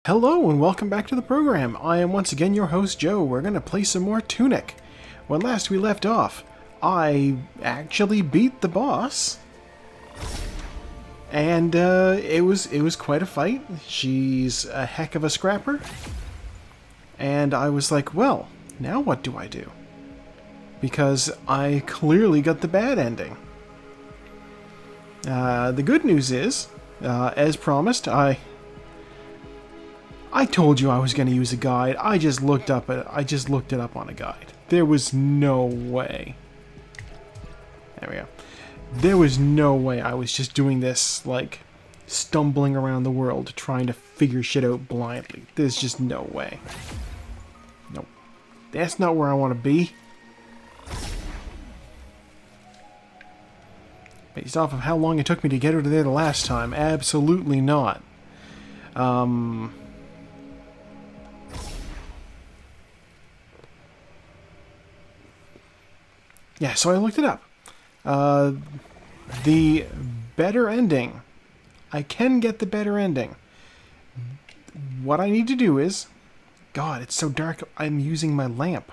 Hello and welcome back to the program. I am once again your host Joe. We're going to play some more Tunic. When last we left off, I actually beat the boss. And it was quite a fight. She's a heck of a scrapper. And I was like, well, now what do I do? Because I clearly got the bad ending. The good news is, as promised, I told you I was going to use a guide. I just looked it up on a guide. There was no way. There we go. There was no way I was just doing this, like, stumbling around the world trying to figure shit out blindly. There's just no way. Nope. That's not where I want to be. Based off of how long it took me to get over there the last time, absolutely not. Yeah, so I looked it up. The better ending. I can get the better ending. What I need to do is... God, it's so dark, I'm using my lamp.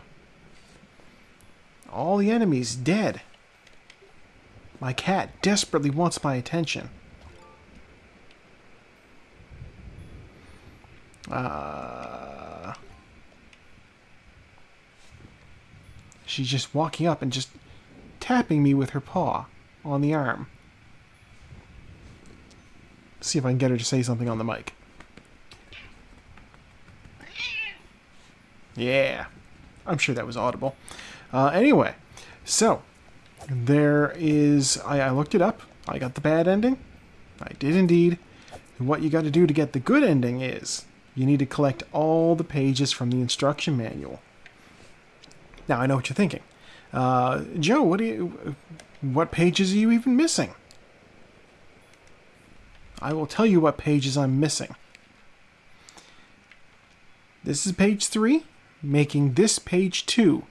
All the enemies dead. My cat desperately wants my attention. She's just walking up and just tapping me with her paw on the arm. See if I can get her to say something on the mic. Yeah, I'm sure that was audible. Anyway, so there is... I looked it up. I got the bad ending. I did indeed. And what you got to do to get the good ending is you need to collect all the pages from the instruction manual. Now, I know what you're thinking. Joe, what pages are you even missing? I will tell you what pages I'm missing. This is page 3, making this page 2,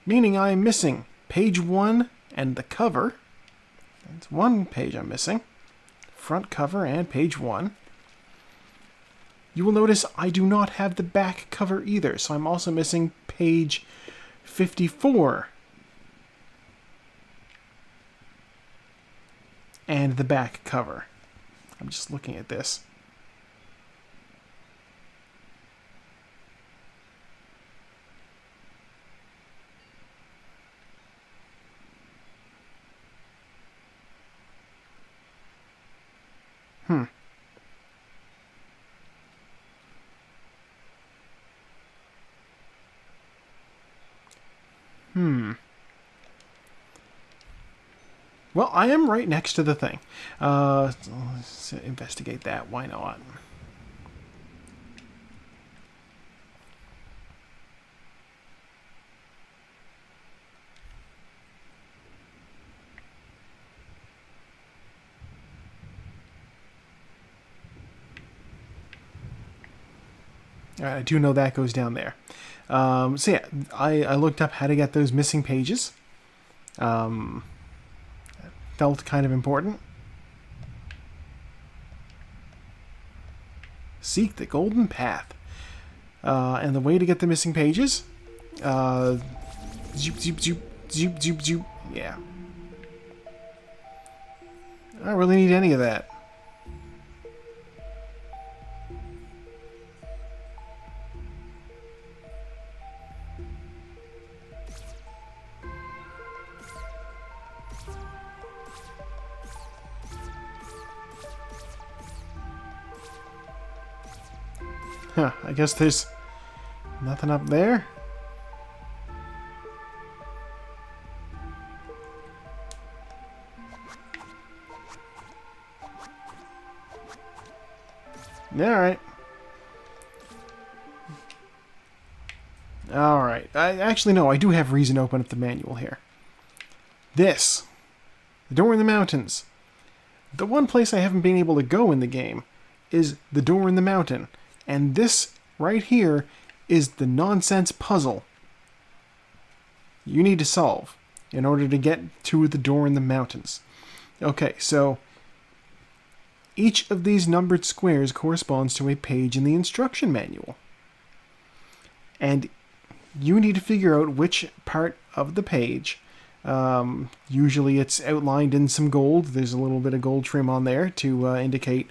meaning I am missing page 1 and the cover. That's one page I'm missing. Front cover and page 1. You will notice I do not have the back cover either, so I'm also missing page 54 and the back cover. I'm just looking at this. Well, I am right next to the thing. Let's investigate that. Why not? I do know that goes down there. So yeah, I looked up how to get those missing pages. Felt kind of important. Seek the golden path. And the way to get the missing pages? Zoop, zoop, zoop, zoop, zoop, zoop. Yeah. I don't really need any of that. Huh, I guess there's nothing up there. Alright. Alright. Actually, no, I do have reason to open up the manual here. This. The door in the mountains. The one place I haven't been able to go in the game is the door in the mountain. And this right here is the nonsense puzzle you need to solve in order to get to the door in the mountains. Okay, so Each of these numbered squares corresponds to a page in the instruction manual. And you need to figure out which part of the page. Usually it's outlined in some gold. There's a little bit of gold trim on there to indicate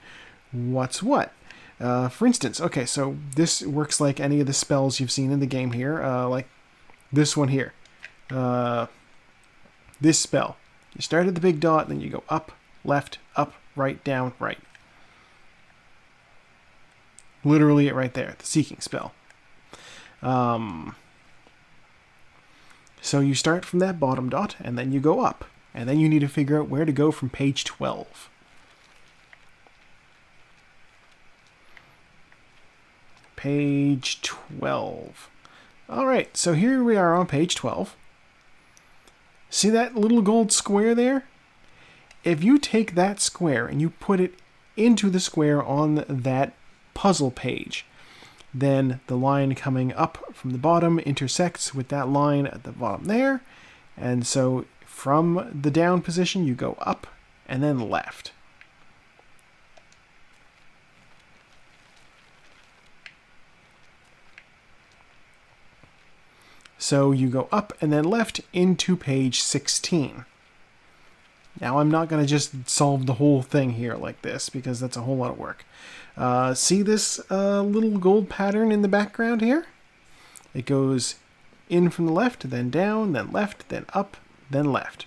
what's what. For instance, okay, so this works like any of the spells you've seen in the game here, like this one here. This spell. You start at the big dot, then you go up, left, up, right, down, right. Literally it right there, the seeking spell. So you start from that bottom dot, and then you go up. And then you need to figure out where to go from page 12. Page 12. Alright, so here we are on page 12. See that little gold square there? If you take that square and you put it into the square on that puzzle page, then the line coming up from the bottom intersects with that line at the bottom there. And so from the down position, you go up and then left. So you go up and then left into page 16. Now I'm not going to just solve the whole thing here like this because that's a whole lot of work. See this little gold pattern in the background here? It goes in from the left, then down, then left, then up, then left.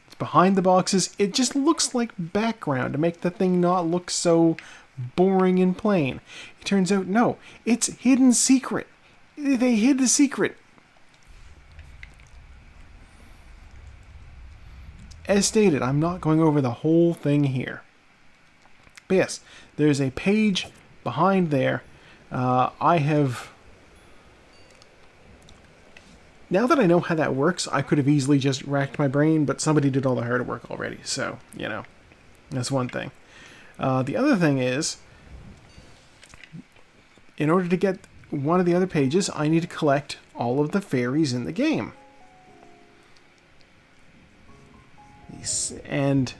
It's behind the boxes. It just looks like background to make the thing not look so boring and plain. It turns out, no, it's hidden secret. They hid the secret. As stated, I'm not going over the whole thing here. But yes, there's a page behind there. I have... Now that I know how that works, I could have easily just racked my brain, but somebody did all the hard work already. So, you know, that's one thing. The other thing is, in order to get one of the other pages, I need to collect all of the fairies in the game. And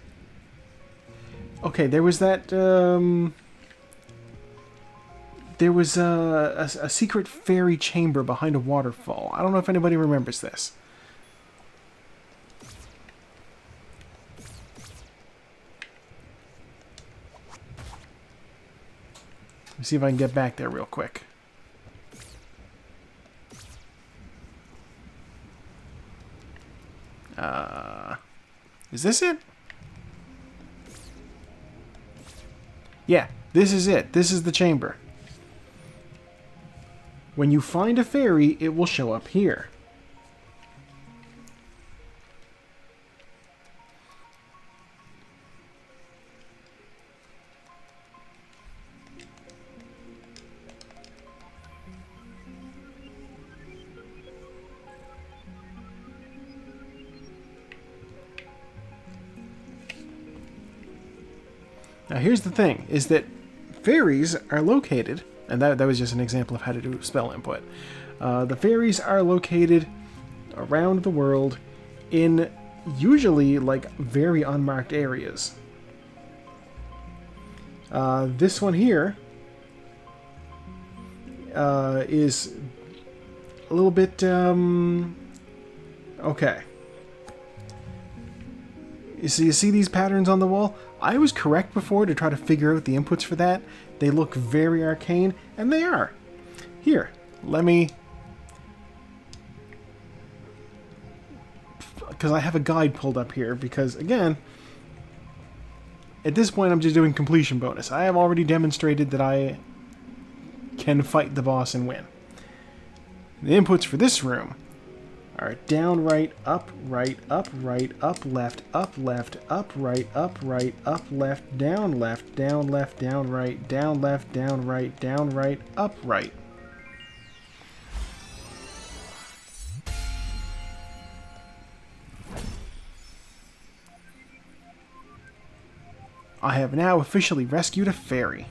okay, there was that there was a secret fairy chamber behind a waterfall. I don't know if anybody remembers this. Let me see if I can get back there real quick. Is this it? Yeah, this is it. This is the chamber. When you find a fairy, it will show up here. Now here's the thing, is that fairies are located, and that was just an example of how to do spell input. The fairies are located around the world in usually like very unmarked areas. This one here is a little bit, okay. You see these patterns on the wall? I was correct before to try to figure out the inputs for that. They look very arcane, and they are. Here, let me... Because I have a guide pulled up here, because, again, at this point I'm just doing completion bonus. I have already demonstrated that I can fight the boss and win. The inputs for this room are down, right, up, up, left, up, right, up, left, down, right, down, left, down, right, up, right. I have now officially rescued a fairy.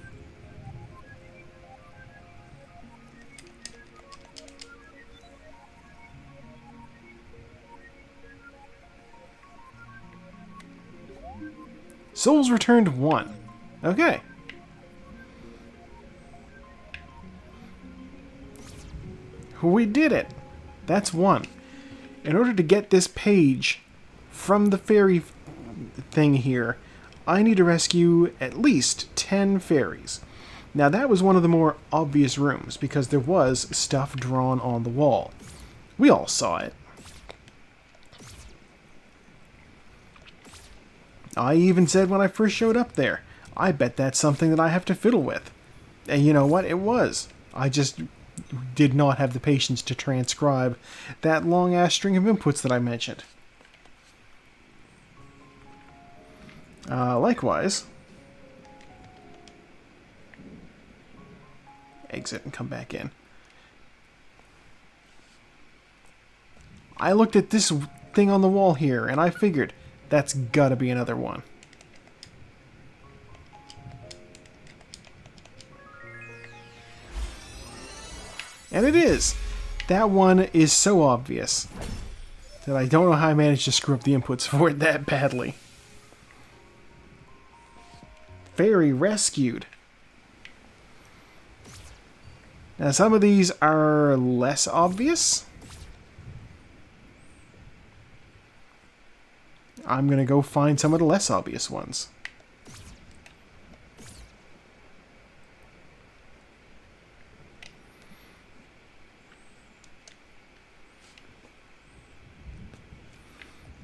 Souls returned 1. Okay. We did it. That's 1. In order to get this page from the fairy thing here, I need to rescue at least 10 fairies. Now that was one of the more obvious rooms because there was stuff drawn on the wall. We all saw it. I even said when I first showed up there, I bet that's something that I have to fiddle with. And you know what? It was. I just did not have the patience to transcribe that long-ass string of inputs that I mentioned. Likewise, exit and come back in. I looked at this thing on the wall here, and I figured that's gotta be another one. And it is! That one is so obvious that I don't know how I managed to screw up the inputs for it that badly. Fairy rescued. Now some of these are less obvious. I'm gonna go find some of the less obvious ones.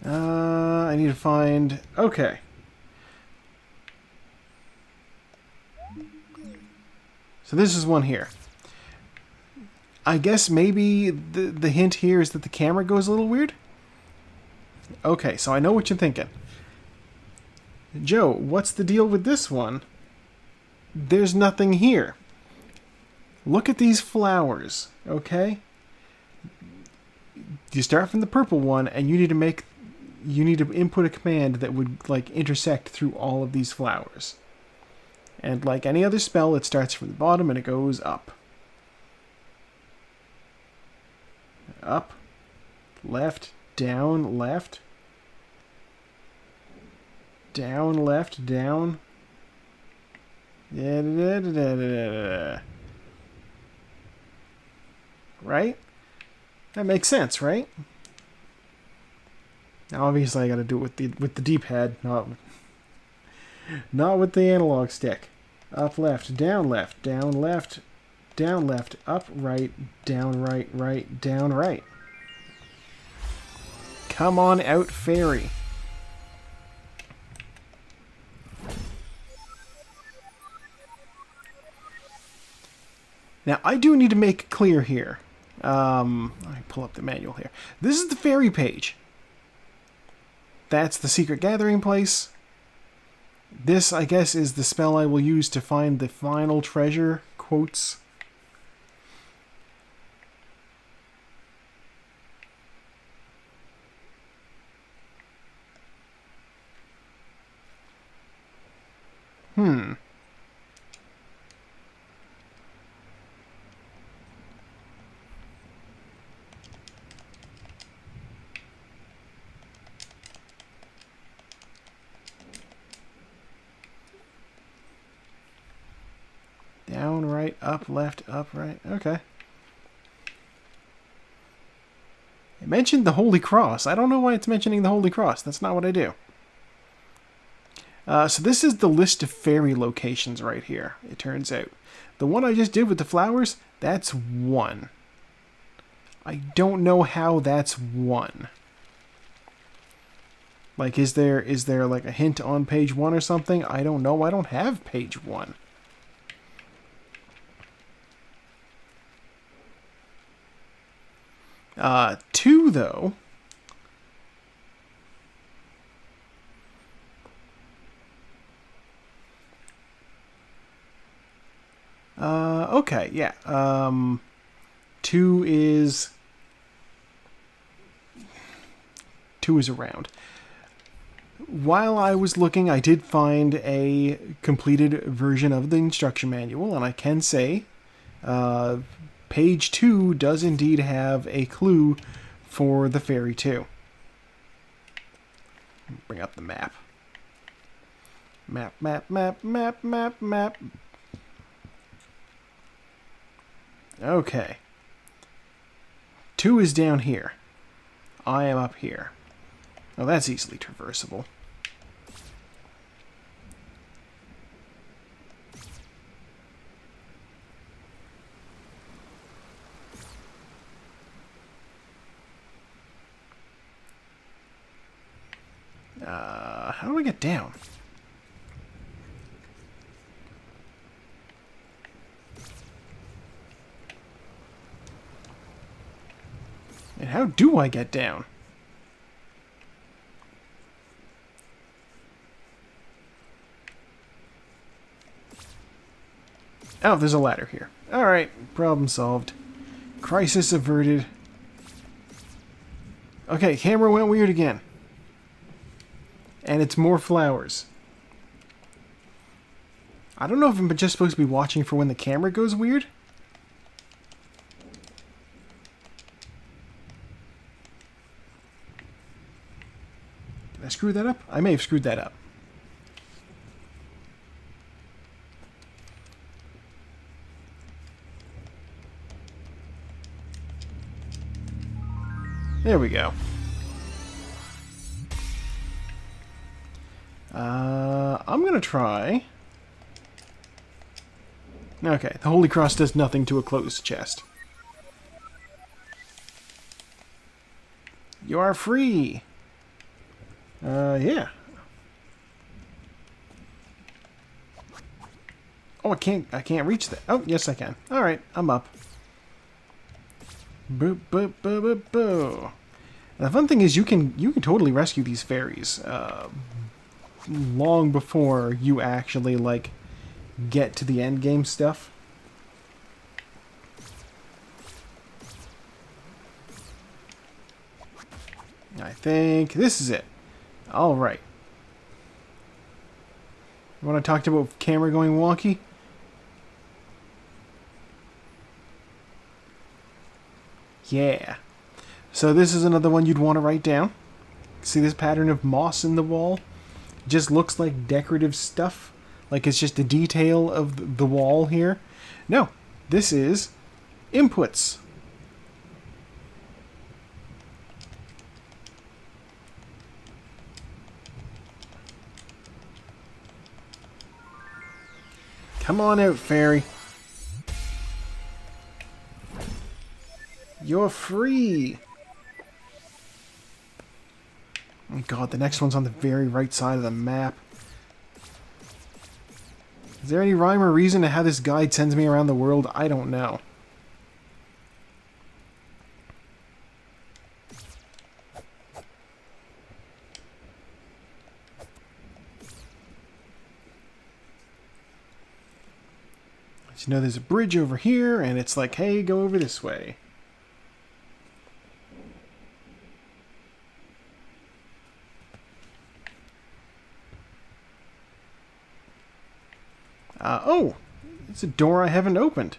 I need to find... Okay. So this is one here. I guess maybe the hint here is that the camera goes a little weird? Okay, so I know what you're thinking. Joe, what's the deal with this one? There's nothing here. Look at these flowers, okay? You start from the purple one, and you need to input a command that would, like, intersect through all of these flowers. And like any other spell, it starts from the bottom and it goes up. Up, left, down, left. Down, left, down. Right? That makes sense, right? Now obviously I gotta do it with the D-pad, not with the analog stick. Up, left, down, left, down, left, down, left, up, right, down, right, right, down, right. Come on out, fairy. Now, I do need to make it clear here. Let me pull up the manual here. This is the fairy page. That's the secret gathering place. This, I guess, is the spell I will use to find the final treasure, quotes. Down, right, up, left, up, right. Okay. It mentioned the Holy Cross. I don't know why it's mentioning the Holy Cross. That's not what I do. So this is the list of fairy locations right here, it turns out. The one I just did with the flowers, that's 1. I don't know how that's 1. Like, is there like a hint on page 1 or something? I don't know. I don't have page 1. Two, though. Okay, yeah. 2 is around. While I was looking, I did find a completed version of the instruction manual, and I can say, page 2 does indeed have a clue for the fairy too. Bring up the map. Map, map, map, map, map, map. Okay. 2 is down here. I am up here. Oh, that's easily traversable. How do I get down? And how do I get down? Oh, there's a ladder here. Alright, problem solved. Crisis averted. Okay, camera went weird again. And it's more flowers. I don't know if I'm just supposed to be watching for when the camera goes weird. Did I screw that up? I may have screwed that up. There we go. I'm gonna try... Okay, the Holy Cross does nothing to a closed chest. You are free! Yeah. Oh, I can't reach that. Oh, yes I can. Alright, I'm up. Boop, boop, boop, boop, boop. And the fun thing is you can totally rescue these fairies long before you actually like get to the end game stuff. I think this is it. All right. When I talked about camera going wonky? Yeah. So this is another one you'd want to write down. See this pattern of moss in the wall? It just looks like decorative stuff. Like it's just a detail of the wall here. No, this is inputs. Come on out, fairy. You're free. Oh god, the next one's on the very right side of the map. Is there any rhyme or reason to how this guide sends me around the world? I don't know. You know, there's a bridge over here, and it's like, hey, go over this way. Oh, it's a door I haven't opened.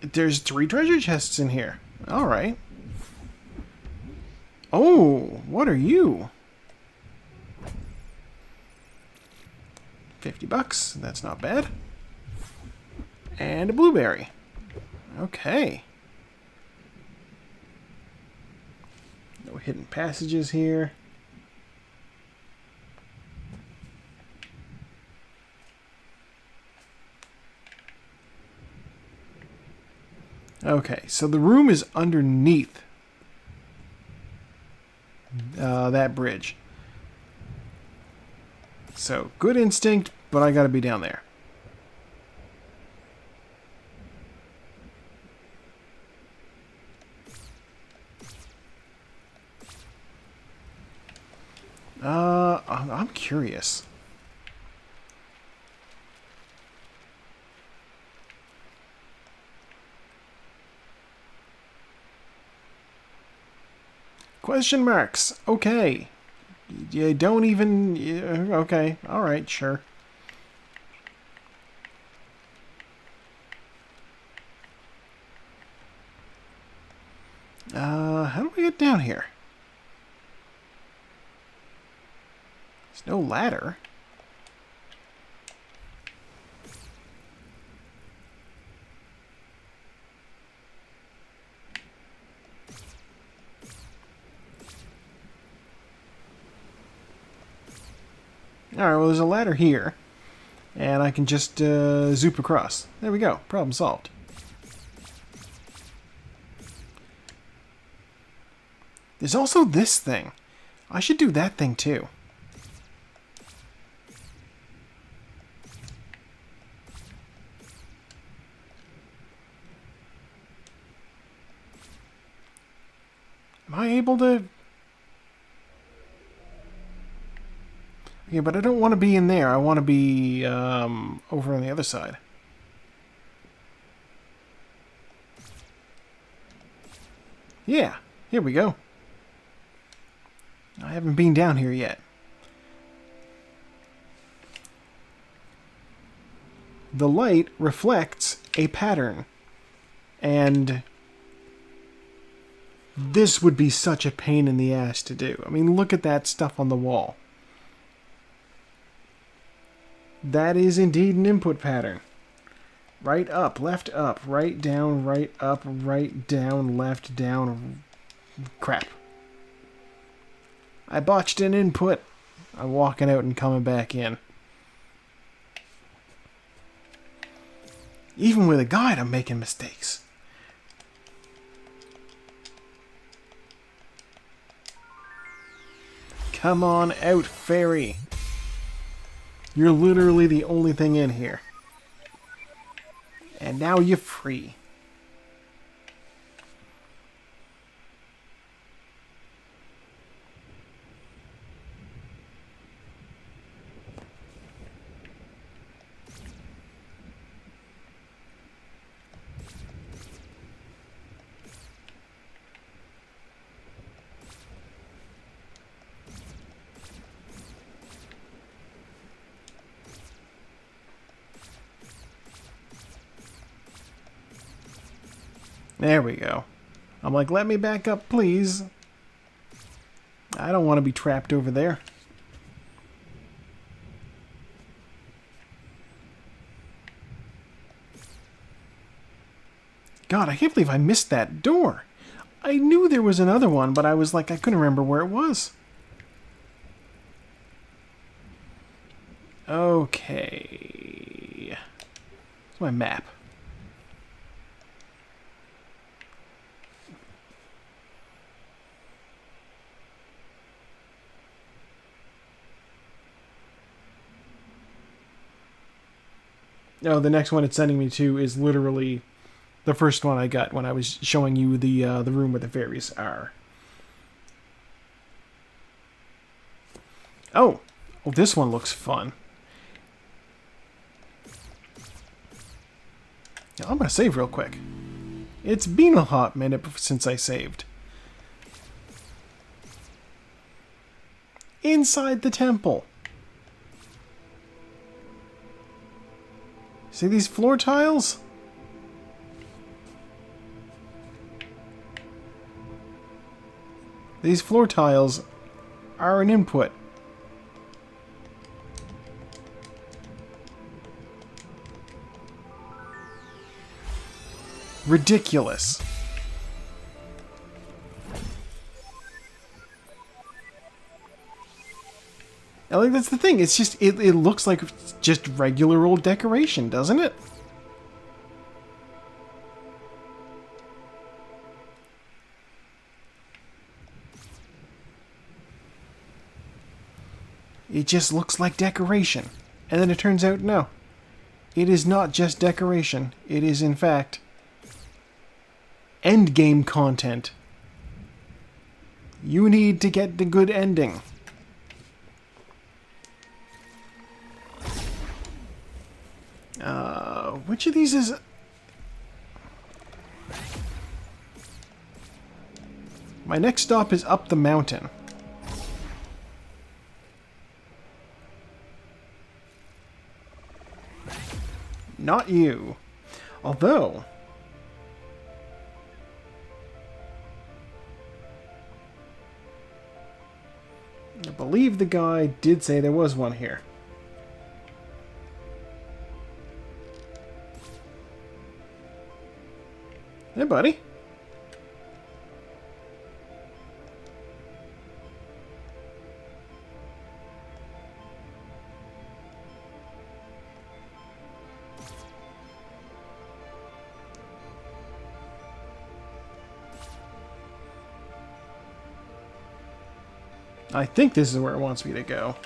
There's 3 treasure chests in here. All right. Oh, what are you? $50. That's not bad. And a blueberry. Okay. No hidden passages here. Okay, so the room is underneath that bridge. So, good instinct, but I gotta be down there. I'm curious. Question marks. Okay. You don't even... Okay. Alright, sure. get down here? There's no ladder. Alright, well, there's a ladder here. And I can just zoop across. There we go. Problem solved. There's also this thing. I should do that thing too. Am I able to... Yeah, but I don't want to be in there. I want to be over on the other side. Yeah, here we go. I haven't been down here yet. The light reflects a pattern. And this would be such a pain in the ass to do. I mean, look at that stuff on the wall. That is indeed an input pattern. Right up, left up, right down, right up, right down, left down. Crap. I botched an input. I'm walking out and coming back in. Even with a guide, I'm making mistakes. Come on out, fairy. You're literally the only thing in here. And now you're free. There we go. I'm like, let me back up, please. I don't want to be trapped over there. God, I can't believe I missed that door. I knew there was another one, but I was like, I couldn't remember where it was. Okay. Where's my map? No, the next one it's sending me to is literally the first one I got when I was showing you the room where the fairies are. Oh, well, this one looks fun. Now, I'm gonna save real quick. It's been a hot minute since I saved. Inside the temple. See these floor tiles? These floor tiles are an input. Ridiculous. I think that's the thing. It's just, it looks like just regular old decoration, doesn't it? It just looks like decoration. And then it turns out, no. It is not just decoration. It is, in fact, endgame content. You need to get the good ending. Which of these is... My next stop is up the mountain. Not you. Although... believe the guy did say there was one here. Hey, buddy. I think this is where it wants me to go.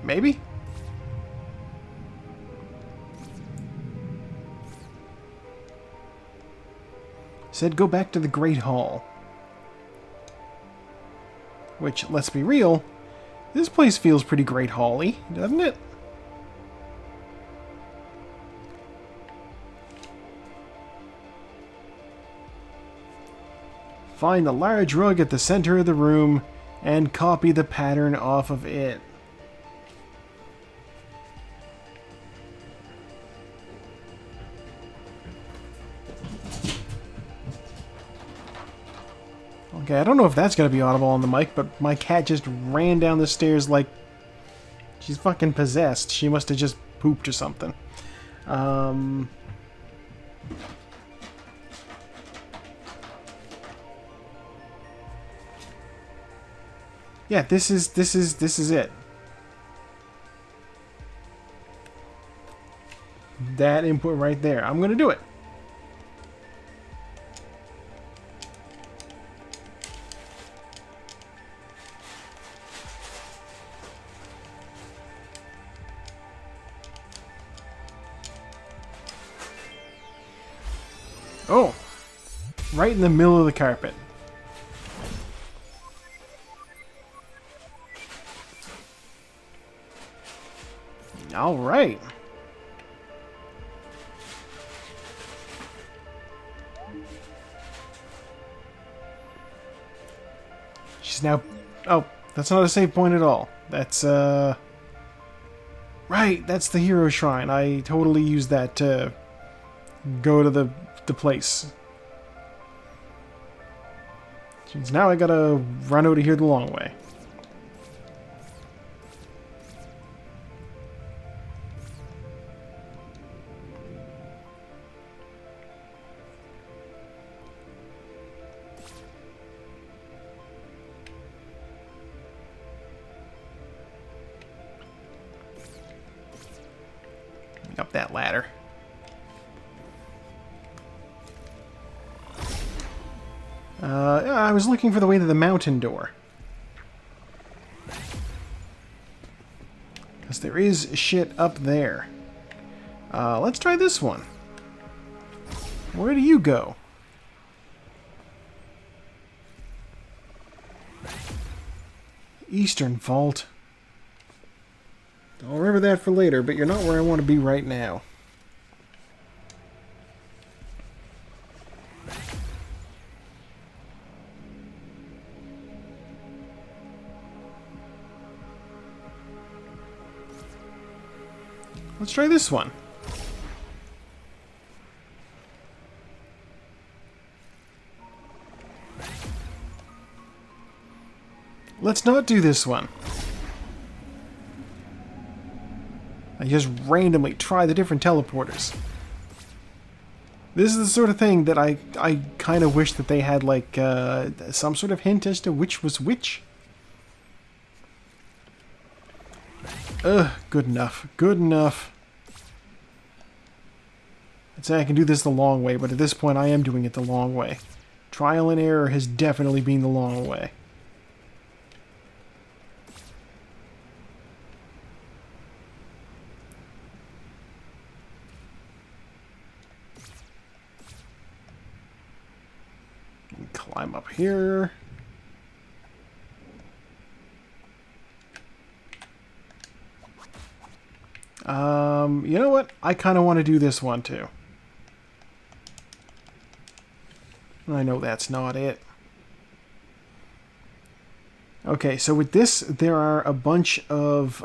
Maybe? Said go back to the Great Hall. Which, let's be real, this place feels pretty Great Hall-y, doesn't it? Find the large rug at the center of the room and copy the pattern off of it. Okay, I don't know if that's going to be audible on the mic, but my cat just ran down the stairs like she's fucking possessed. She must have just pooped or something. Yeah, this is it. That input right there. I'm gonna do it. Oh, right in the middle of the carpet. All right. She's now... Oh, that's not a save point at all. That's, Right, that's the hero shrine. I totally used that to go to the place. Jeez, now I gotta run out of here the long way. Up that ladder. I was looking for the way to the mountain door. Because there is shit up there. Let's try this one. Where do you go? Eastern Vault. I'll remember that for later, but you're not where I want to be right now. Let's try this one. Let's not do this one. I just randomly try the different teleporters. This is the sort of thing that I kind of wish that they had, like, some sort of hint as to which was which. Ugh, good enough. Good enough. I'd say I can do this the long way, but at this point I am doing it the long way. Trial and error has definitely been the long way. Climb up here. You know what? I kind of want to do this one too. I know that's not it. Okay, so with this, there are a bunch of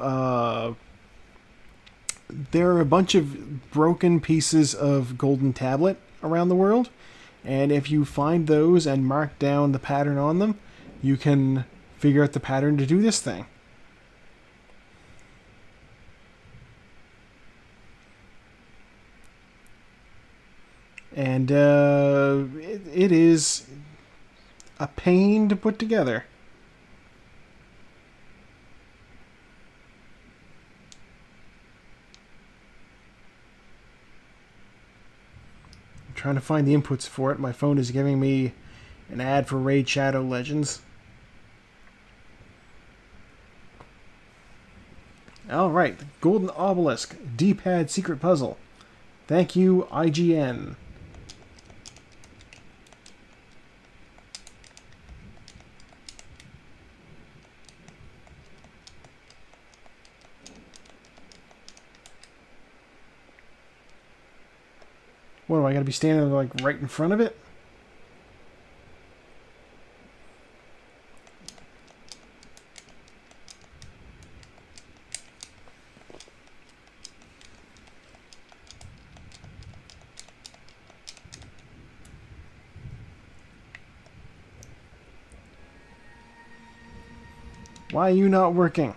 broken pieces of golden tablet around the world, And if you find those and mark down the pattern on them, you can figure out the pattern to do this thing. And it is a pain to put together. I'm trying to find the inputs for it. My phone is giving me an ad for Raid Shadow Legends. Alright, Golden Obelisk, D-pad secret puzzle. Thank you, IGN. What, do I gotta be standing like right in front of it? Why are you not working?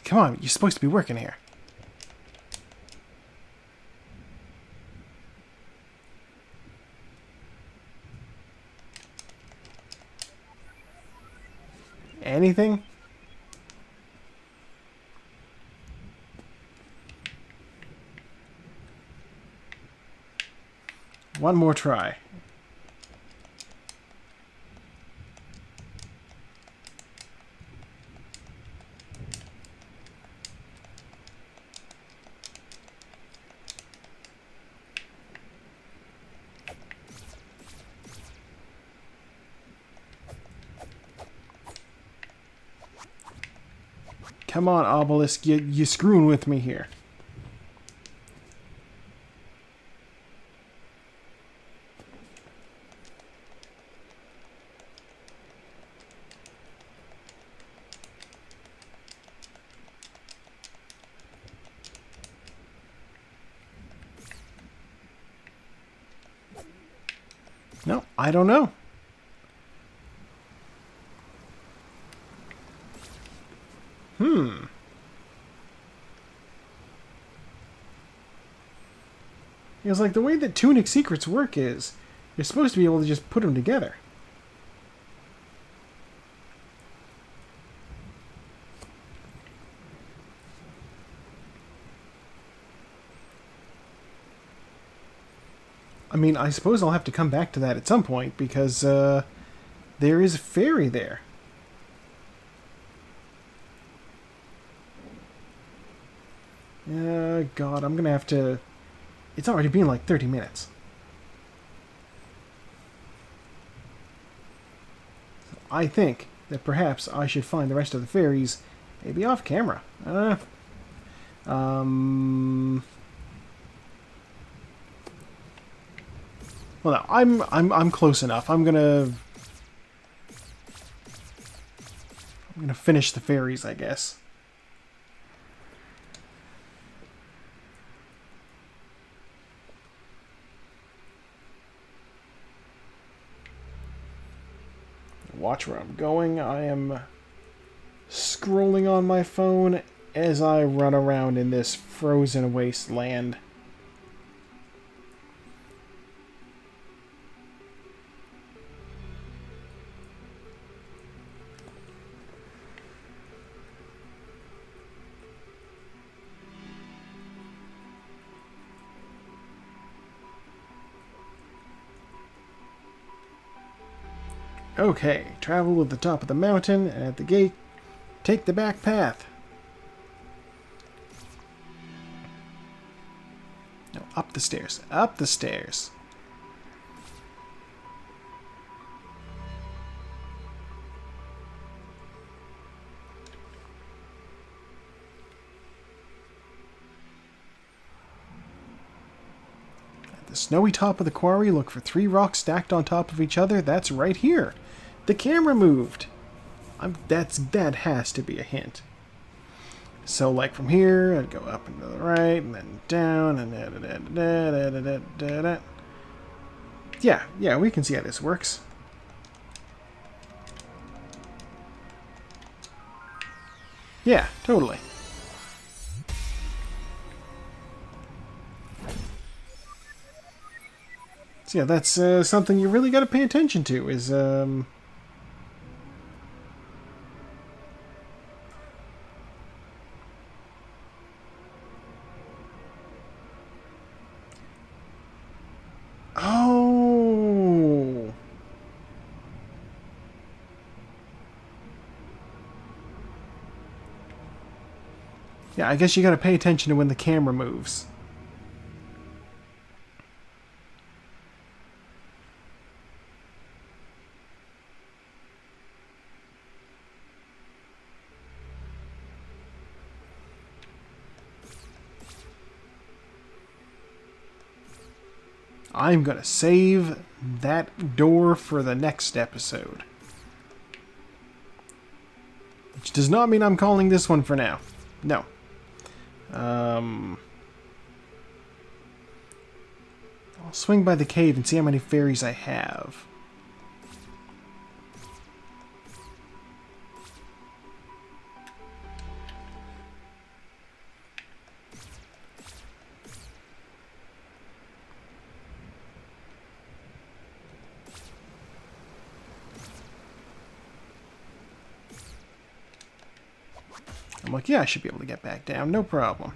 Come on, you're supposed to be working here. Anything? One more try. Come on, Obelisk, you screwing with me here. No, I don't know. It's like the way that Tunic secrets work is, you're supposed to be able to just put them together. I mean, I suppose I'll have to come back to that at some point, because there is a fairy there. God, I'm gonna have to... It's already been like 30 minutes. I think that perhaps I should find the rest of the fairies maybe off camera. Well, no, I'm close enough. I'm gonna finish the fairies, I guess. Watch where I'm going. I am scrolling on my phone as I run around in this frozen wasteland. Okay, travel to the top of the mountain, and at the gate, take the back path. No, up the stairs. Up the stairs. the snowy top of the quarry, look for 3 rocks stacked on top of each other. That's right here. The camera moved. That has to be a hint. So, like from here, I'd go up and to the right, and then down, and yeah, we can see how this works. Yeah, totally. So yeah, that's something you really got to pay attention to. Is oh. Yeah, I guess you got to pay attention to when the camera moves. I'm going to save that door for the next episode. Which does not mean I'm calling this one for now. No. I'll swing by the cave and see how many fairies I have. I'm like, yeah, I should be able to get back down, no problem.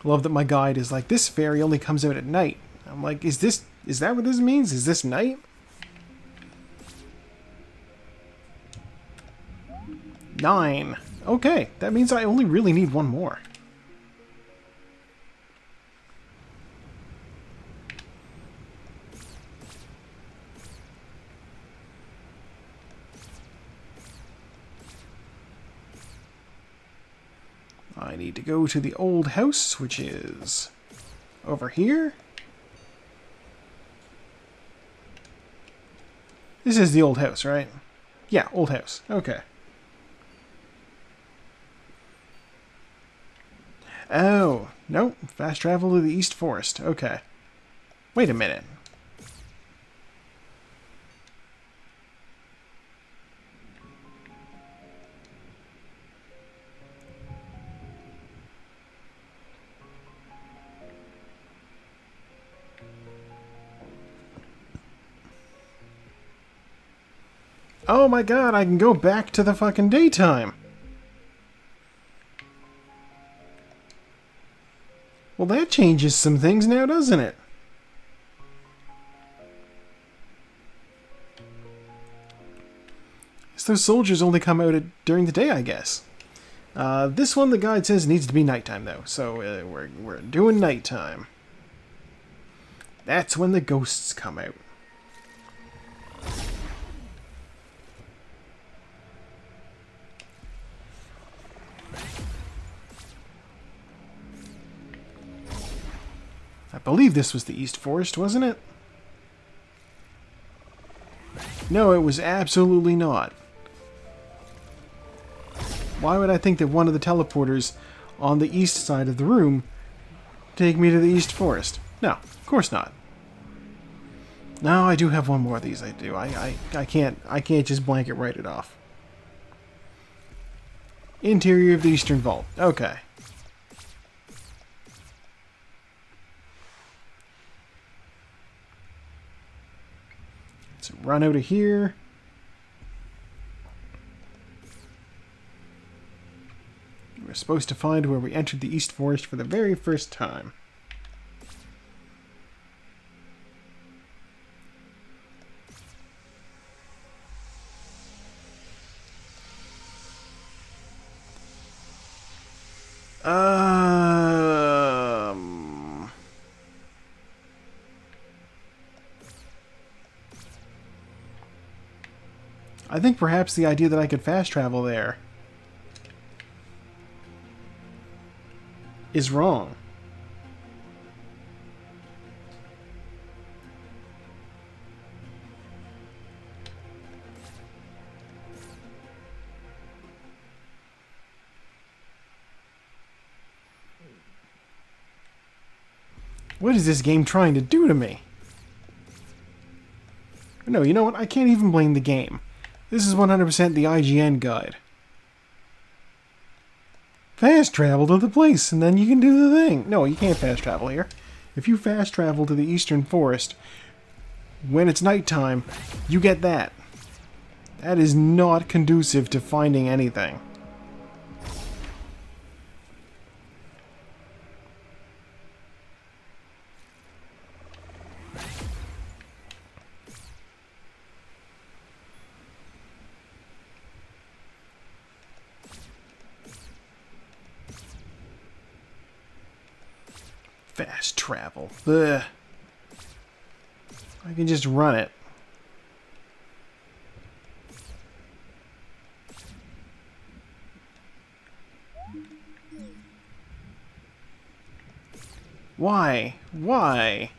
Love that my guide is like, this fairy only comes out at night. I'm like, is that what this means? Is this night? Nine. Okay, that means I only really need one more. I need to go to the old house, which is over here. This is the old house, right? Yeah, old house. Okay. Oh, no. Fast travel to the East Forest. Okay. Wait a minute. Oh my god, I can go back to the fucking daytime. Well, that changes some things now, doesn't it? So those soldiers only come out during the day, I guess. This one, the guide says, needs to be nighttime, though. So we're doing nighttime. That's when the ghosts come out. I believe this was the East Forest, wasn't it? No, it was absolutely not. Why would I think that one of the teleporters on the east side of the room take me to the East Forest? No, of course not. No, I do have one more of these. I do. I can't just blanket write it off. Interior of the Eastern Vault. Okay. Let's run out of here. We're supposed to find where we entered the East Forest for the very first time. I think perhaps the idea that I could fast travel there is wrong. What is this game trying to do to me? No, you know what? I can't even blame the game. This is 100% the IGN guide. Fast travel to the place, and then you can do the thing. No, you can't fast travel here. If you fast travel to the Eastern Forest, when it's nighttime, you get that. That is not conducive to finding anything. Fast travel. Ugh. I can just run it. Why? Why?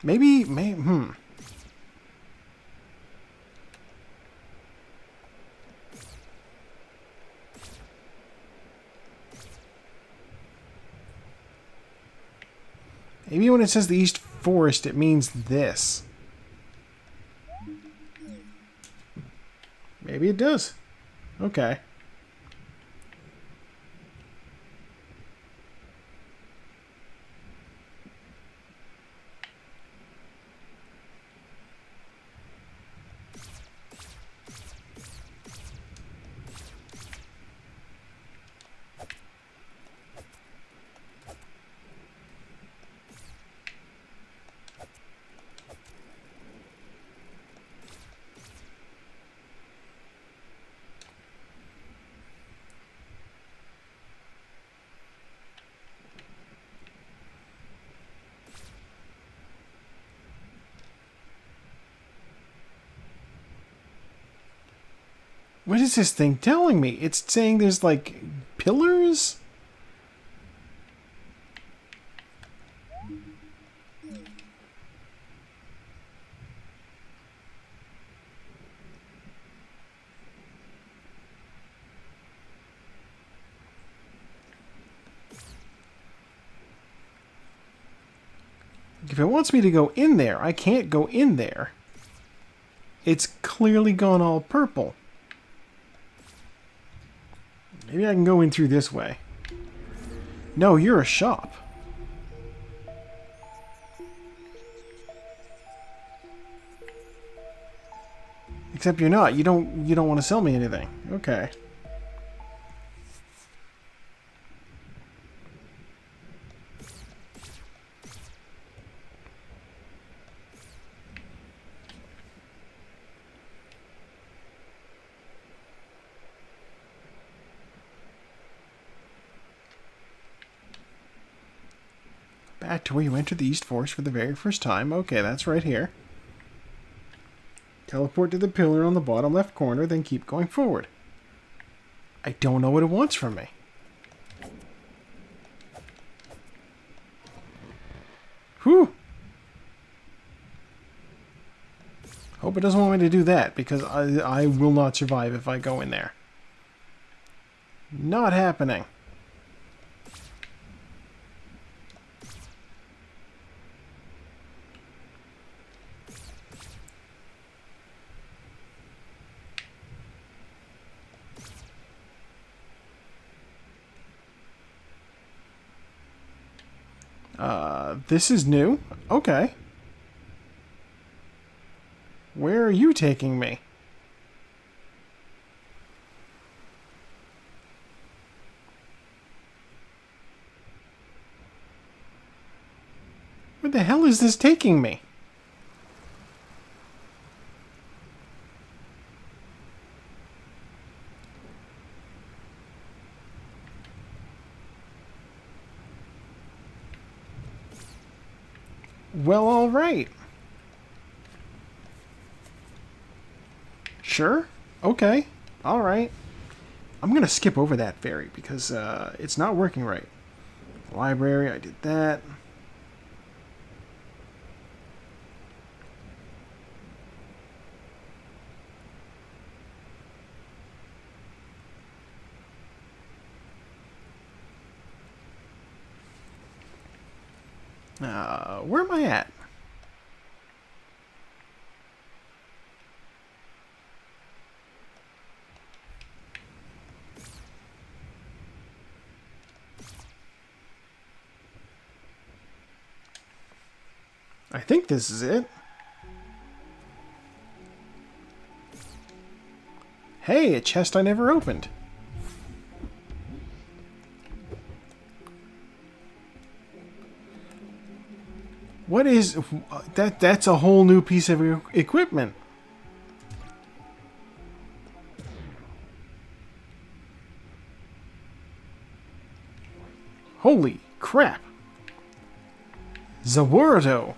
Maybe, Maybe when it says the East Forest, it means this. Maybe it does. Okay. What is this thing telling me? It's saying there's, like, pillars? If it wants me to go in there, I can't go in there. It's clearly gone all purple. Maybe I can go in through this way. No, you're a shop. Except you're not. You don't want to sell me anything. Okay. Back to where you entered the East Forest for the very first time. Okay, that's right here. Teleport to the pillar on the bottom left corner, then keep going forward. I don't know what it wants from me. Whew! Hope it doesn't want me to do that, because I will not survive if I go in there. Not happening. This is new. Okay. Where are you taking me? Where the hell is this taking me? Well, all right. Sure. Okay. All right. I'm going to skip over that fairy because it's not working right. Library, I did that. Where am I at? I think this is it. Hey, a chest I never opened. What is that? That's a whole new piece of equipment. Holy crap. Zawardo.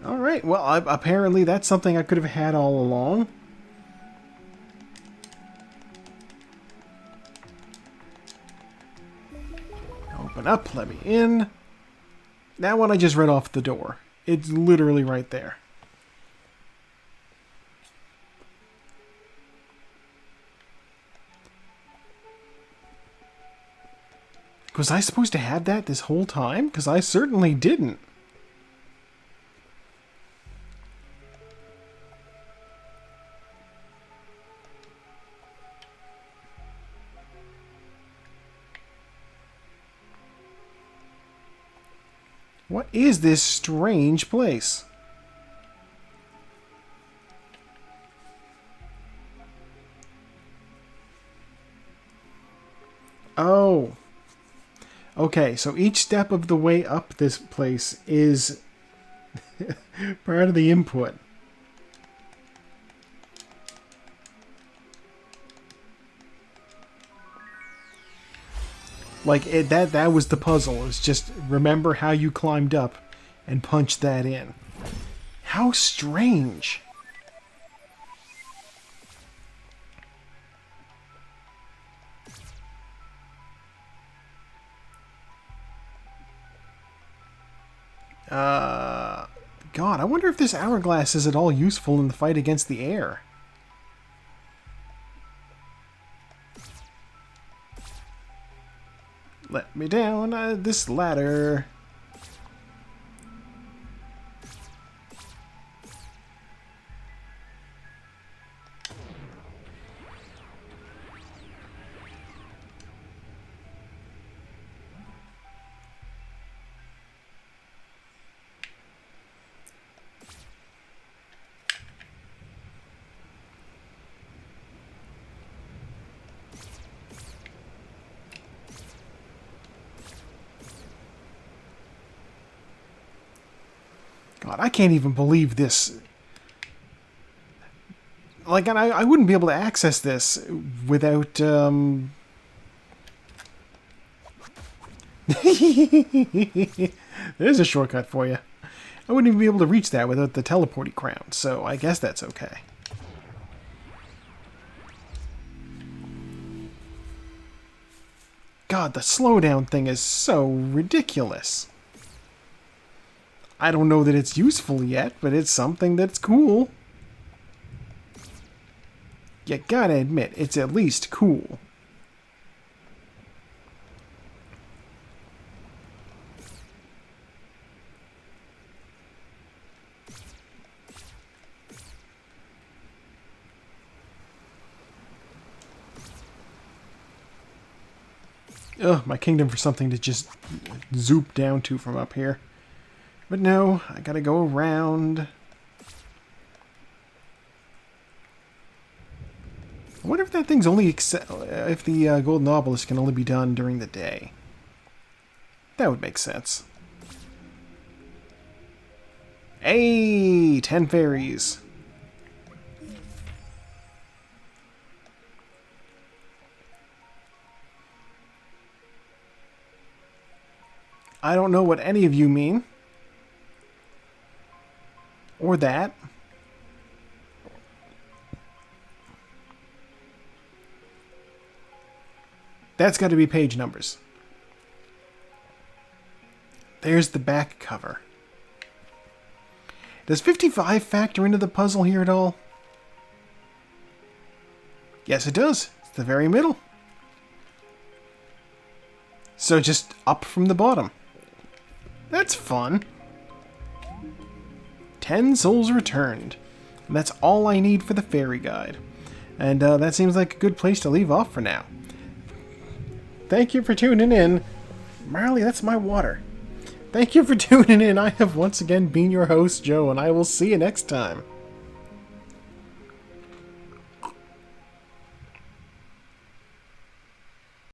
Alright, well, apparently that's something I could have had all along. Open up, let me in. That one I just read off the door. It's literally right there. Was I supposed to have that this whole time? Because I certainly didn't. What is this strange place? Oh. Okay, so each step of the way up this place is part of the input. Like, that was the puzzle. It's just remember how you climbed up and punch that in. How strange. God, I wonder if this hourglass is at all useful in the fight against the air. Let me down this ladder. God, I can't even believe this. Like, and I wouldn't be able to access this without, There's a shortcut for you. I wouldn't even be able to reach that without the teleporty crown, so I guess that's okay. God, the slowdown thing is so ridiculous. I don't know that it's useful yet, but it's something that's cool. You gotta admit, it's at least cool. Ugh, my kingdom for something to just zoop down to from up here. But no, I gotta go around. I wonder if that thing's only if the golden obelisk can only be done during the day. That would make sense. Hey, 10 fairies. I don't know what any of you mean. Or that. That's got to be page numbers. There's the back cover. Does 55 factor into the puzzle here at all? Yes, it does. It's the very middle. So just up from the bottom. That's fun. 10 souls returned. And that's all I need for the fairy guide. And that seems like a good place to leave off for now. Thank you for tuning in. Marley, that's my water. Thank you for tuning in. I have once again been your host, Joe, and I will see you next time.